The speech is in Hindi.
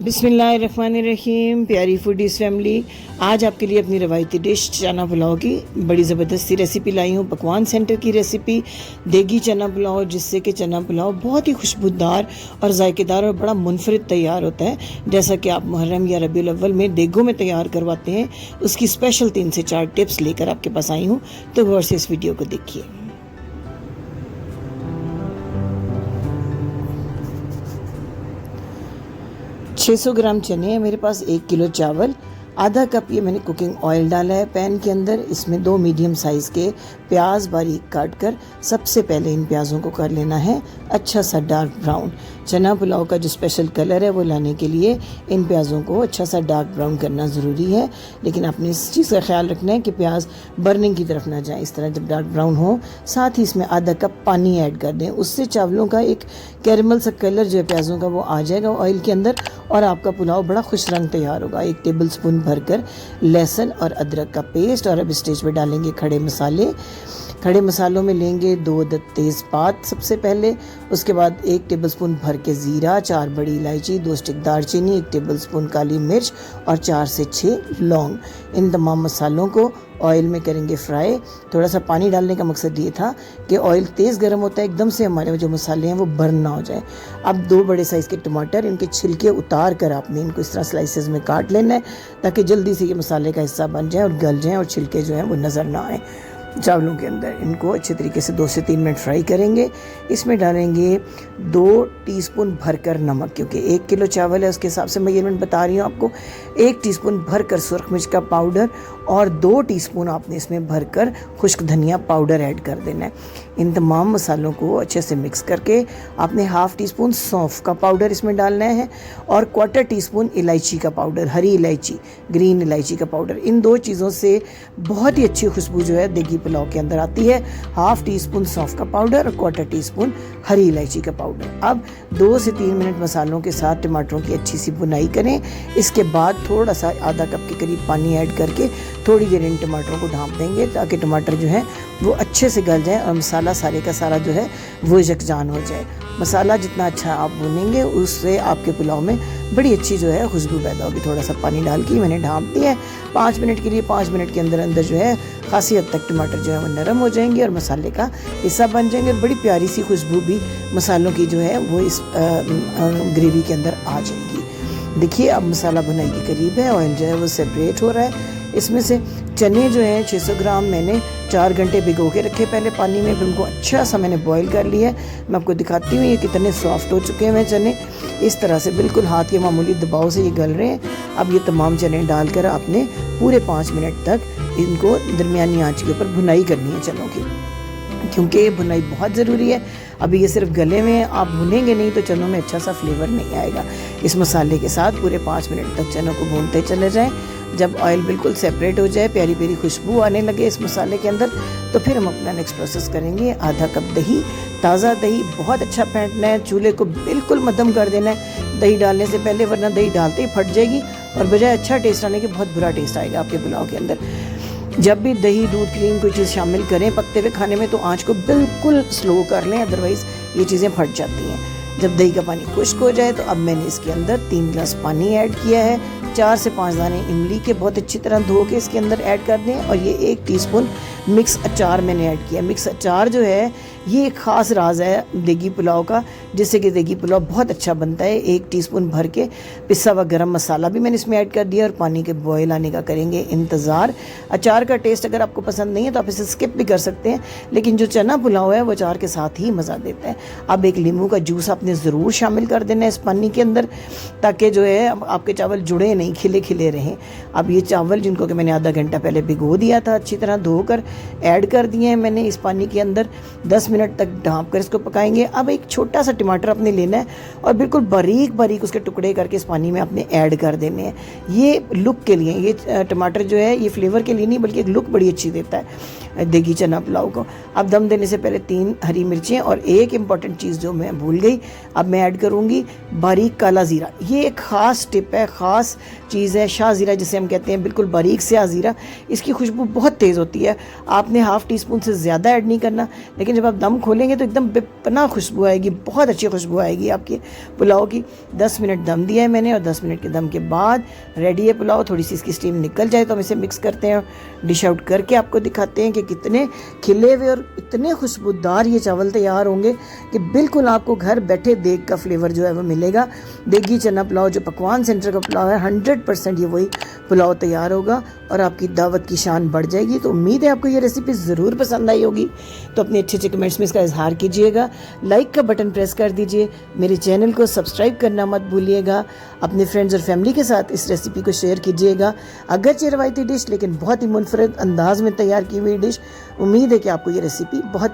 बिस्मिल्लाहिर्रहमानिर्रहीम। प्यारी फूडीज़ फैमिली, आज आपके लिए अपनी रवायती डिश चना पुलाव की बड़ी ज़बरदस्ती रेसिपी लाई हूँ। पकवान सेंटर की रेसिपी देगी चना पुलाव, जिससे कि चना पुलाव बहुत ही खुशबूदार और जायकेदार और बड़ा मुनफरिद तैयार होता है। जैसा कि आप मुहर्रम या रबीउल अव्वल में देगों में तैयार करवाते हैं, उसकी स्पेशल 3 से 4 टिप्स लेकर आपके पास आई हूँ, तो गौर से इस वीडियो को देखिए। 600 ग्राम चने हैं मेरे पास, 1 किलो चावल, आधा कप ये मैंने कुकिंग ऑयल डाला है पैन के अंदर। इसमें 2 मीडियम साइज़ के प्याज बारीक काट कर सबसे पहले इन प्याज़ों को कर लेना है अच्छा सा डार्क ब्राउन। चना पुलाव का जो स्पेशल कलर है वो लाने के लिए इन प्याज़ों को अच्छा सा डार्क ब्राउन करना ज़रूरी है, लेकिन आपने इस चीज़ का ख्याल रखना है कि प्याज बर्निंग की तरफ ना जाए। इस तरह जब डार्क ब्राउन हो, साथ ही इसमें आधा कप पानी ऐड कर दें, उससे चावलों का एक कैरमल सा कलर जो है प्याज़ों का वो आ जाएगा ऑयल के अंदर और आपका पुलाव बड़ा खुश रंग तैयार होगा। 1 टेबल स्पून भरकर लहसुन और अदरक का पेस्ट, और अब स्टेज पे डालेंगे खड़े मसाले। खड़े मसालों में लेंगे 2 तेज़पात सबसे पहले, उसके बाद 1 टेबलस्पून भर के ज़ीरा, 4 बड़ी इलायची, 2 स्टिक दालचीनी, 1 टेबलस्पून काली मिर्च और 4 से 6 लौंग। इन तमाम मसालों को ऑयल में करेंगे फ्राई। थोड़ा सा पानी डालने का मकसद ये था कि ऑयल तेज़ गर्म होता है, एकदम से हमारे जो मसाले हैं वो बर्न ना हो जाए। अब 2 बड़े साइज़ के टमाटर, इनके छिलके उतार कर आपने इनको इस तरह स्लाइसेस में काट लेना है, ताकि जल्दी से ये मसाले का हिस्सा बन जाए और गल जाएँ और छिलके जो हैं वो नज़र ना आए चावलों के अंदर। इनको अच्छे तरीके से 2 से 3 मिनट फ्राई करेंगे। इसमें डालेंगे 2 टीस्पून भरकर नमक, क्योंकि 1 किलो चावल है उसके हिसाब से मेजरमेंट बता रही हूँ आपको। 1 टीस्पून भरकर सुरख मिर्च का पाउडर और 2 टीस्पून आपने इसमें भरकर खुश्क धनिया पाउडर ऐड कर देना है। इन तमाम मसालों को अच्छे से मिक्स करके आपने 1/2 टीस्पून सौंफ का पाउडर इसमें डालना है और 1/4 टीस्पून इलायची का पाउडर, हरी इलायची, ग्रीन इलायची का पाउडर। इन 2 चीज़ों से बहुत ही अच्छी खुशबू जो है देगी पुलाव के अंदर आती है। 1/2 टीस्पून सौंफ का पाउडर और 1/4 टीस्पून हरी इलायची का पाउडर। अब 2 से 3 मिनट मसालों के साथ टमाटरों की अच्छी सी भुनाई करें। इसके बाद थोड़ा सा आधा कप के करीब पानी ऐड करके थोड़ी देर इन टमाटरों को ढाँप देंगे, ताकि टमाटर जो है वो अच्छे से गल जाए और मसाला सारे का सारा जो है वो यकजान हो जाए। मसाला जितना अच्छा आप भूनेंगे, उससे आपके पुलाव में बड़ी अच्छी जो है खुशबू पैदा होगी। थोड़ा सा पानी डाल के मैंने ढाँप दिया है 5 मिनट के लिए। 5 मिनट के अंदर अंदर जो है खासी हद तक टमाटर जो है वो नरम हो जाएंगे और मसाले का हिस्सा बन जाएंगे। बड़ी प्यारी सी खुशबू भी मसालों की जो है वो इस ग्रेवी के अंदर आ जाएगी। देखिए अब मसाला भुनाई के करीब है, ऑयल जो है वो सेपरेट हो रहा है। इसमें से चने जो हैं 600 ग्राम मैंने 4 घंटे भिगो के रखे पहले पानी में, फिर उनको अच्छा सा मैंने बॉईल कर लिया है। मैं आपको दिखाती हूँ ये कितने सॉफ्ट हो चुके हैं चने। इस तरह से बिल्कुल हाथ के मामूली दबाव से ये गल रहे हैं। अब ये तमाम चने डालकर आपने पूरे 5 मिनट तक इनको दरमियानी आंच के ऊपर भुनाई करनी है चनों की, क्योंकि ये भुनाई बहुत ज़रूरी है। अभी ये सिर्फ गले में आप भुनेंगे नहीं तो चनों में अच्छा सा फ्लेवर नहीं आएगा। इस मसाले के साथ पूरे 5 मिनट तक चनों को भूनते चले जाएं। जब ऑयल बिल्कुल सेपरेट हो जाए, प्यारी प्यारी खुशबू आने लगे इस मसाले के अंदर, तो फिर हम अपना नेक्स्ट प्रोसेस करेंगे। आधा कप दही, ताज़ा दही बहुत अच्छा फेंटना है, चूल्हे को बिल्कुल मध्यम कर देना है दही डालने से पहले, वरना दही डालते ही फट जाएगी और बजाय अच्छा टेस्ट आने के बहुत बुरा टेस्ट आएगा आपके पुलाव के अंदर। जब भी दही, दूध, क्रीम कोई चीज़ शामिल करें पकते हुए खाने में, तो आँच को बिल्कुल स्लो कर लें, अदरवाइज़ ये चीज़ें फट जाती हैं। जब दही का पानी खुश्क हो जाए तो अब मैंने इसके अंदर 3 गिलास पानी ऐड किया है। 4 से 5 दाने इमली के बहुत अच्छी तरह धो के इसके अंदर ऐड कर दें, और ये 1 टीस्पून मिक्स अचार मैंने ऐड किया। मिक्स अचार जो है ये एक ख़ास राज है देगी पुलाव का, जिससे कि देगी पुलाव बहुत अच्छा बनता है। 1 टीस्पून भर के पिसा हुआ गरम मसाला भी मैंने इसमें ऐड कर दिया और पानी के बॉयल आने का करेंगे इंतज़ार। अचार का टेस्ट अगर आपको पसंद नहीं है तो आप इसे स्किप भी कर सकते हैं, लेकिन जो चना पुलाव है वो अचार के साथ ही मज़ा देता है। अब 1 नींबू का जूस आपने ज़रूर शामिल कर देना है इस पानी के अंदर, ताकि जो है आपके चावल जुड़े नहीं, खिले खिले रहें। अब ये चावल जिनको कि मैंने आधा घंटा पहले भिगो दिया था, अच्छी तरह धोकर ऐड कर दिए हैं मैंने इस पानी के अंदर। 10 मिनट तक ढाँप कर इसको पकाएंगे। अब एक छोटा सा टमाटर आपने लेना है और बिल्कुल बारीक बारीक उसके टुकड़े करके इस पानी में आपने ऐड कर देने हैं। ये लुक के लिए, ये टमाटर जो है ये फ्लेवर के लिए नहीं बल्कि एक लुक बड़ी अच्छी देता है देगी चना पुलाव को। अब दम देने से पहले 3 हरी मिर्चें और एक इम्पॉर्टेंट चीज़ जो मैं भूल गई, अब मैं ऐड करूँगी बारीक काला ज़ीरा। ये एक ख़ास टिप है, ख़ास चीज़ है, शाह ज़ीरा जिसे हम कहते हैं, बिल्कुल बारीक स्याह ज़ीरा। इसकी खुशबू बहुत तेज़ होती है। आपने 1/2 टीस्पून से ज़्यादा ऐड नहीं करना, लेकिन जब आप दम खोलेंगे तो एकदम बेपनाह खुशबू आएगी, बहुत अच्छी खुशबू आएगी आपके पुलाव की। 10 मिनट दम दिया है मैंने और 10 मिनट के दम के बाद रेडी है पुलाव। थोड़ी सी इसकी स्टीम निकल जाए तो हम इसे मिक्स करते हैं, डिश आउट करके आपको दिखाते हैं कि कितने खिले हुए और इतने खुशबूदार ये चावल तैयार होंगे कि बिल्कुल आपको घर बैठे देग का फ्लेवर जो है वो मिलेगा। देगी चना पुलाव जो पकवान सेंटर का पुलाव है, 100% ये वही पुलाव तैयार होगा और आपकी दावत की शान बढ़ जाएगी। तो उम्मीद है आपको ये रेसिपी ज़रूर पसंद आई होगी। तो अपने अच्छे कमेंट्स में इसका इजहार कीजिएगा, लाइक का बटन प्रेस कर दीजिए, मेरे चैनल को सब्सक्राइब करना मत भूलिएगा, अपने फ्रेंड्स और फैमिली के साथ इस रेसिपी को शेयर कीजिएगा। अगरचे रवायती डिश लेकिन बहुत ही मुनफरद अंदाज में तैयार की हुई डिश। उम्मीद है कि आपको ये रेसिपी बहुत